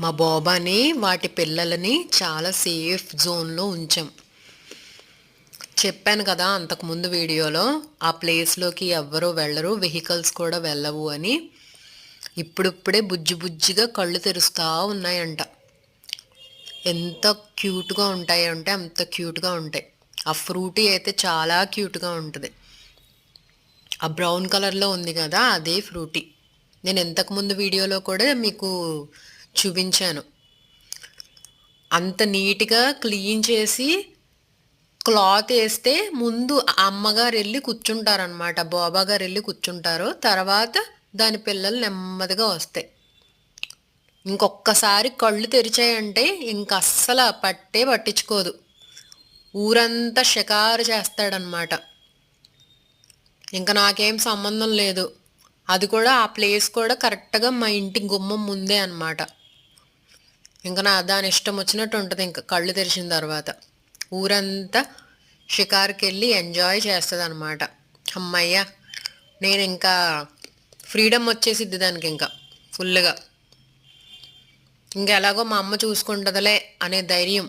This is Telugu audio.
మా బాబాని వాటి పిల్లలని చాలా సేఫ్ జోన్లో ఉంచాం. చెప్పాను కదా అంతకుముందు వీడియోలో, ఆ ప్లేస్లోకి ఎవ్వరూ వెళ్ళరు, వెహికల్స్ కూడా వెళ్ళవు అని. ఇప్పుడిప్పుడే బుజ్జి బుజ్జిగా కళ్ళు తెరుస్తూ ఉన్నాయంట. ఎంత క్యూట్గా ఉంటాయంటే అంత క్యూట్గా ఉంటాయి. ఆ ఫ్రూటీ అయితే చాలా క్యూట్గా ఉంటుంది. ఆ బ్రౌన్ కలర్లో ఉంది కదా, అదే ఫ్రూటీ. నేను ఇంతకుముందు వీడియోలో కూడా మీకు చూపించాను. అంత నీట్గా క్లీన్ చేసి క్లాత్ వేస్తే ముందు అమ్మగారు వెళ్ళి కూర్చుంటారనమాట, బాబా గారు వెళ్ళి కూర్చుంటారు, తర్వాత దాని పిల్లలు నెమ్మదిగా వస్తాయి. ఇంకొక్కసారి కళ్ళు తెరిచాయంటే ఇంక అస్సలు పట్టించుకోదు. ఊరంతా షికారు చేస్తాడనమాట. ఇంకా నాకేం సంబంధం లేదు. అది కూడా ఆ ప్లేస్ కూడా కరెక్ట్గా మా ఇంటి గుమ్మం ముందే అనమాట. ఇంకా దాని ఇష్టం వచ్చినట్టు ఉంటుంది. ఇంకా కళ్ళు తెరిచిన తర్వాత ఊరంతా షికారుకి వెళ్ళి ఎంజాయ్ చేస్తుంది అనమాట. అమ్మయ్య, నేను ఇంకా ఫ్రీడమ్ వచ్చేసిద్ది దానికి ఇంకా ఫుల్గా. ఇంకెలాగో మా అమ్మ చూసుకుంటుందిలే అనే ధైర్యం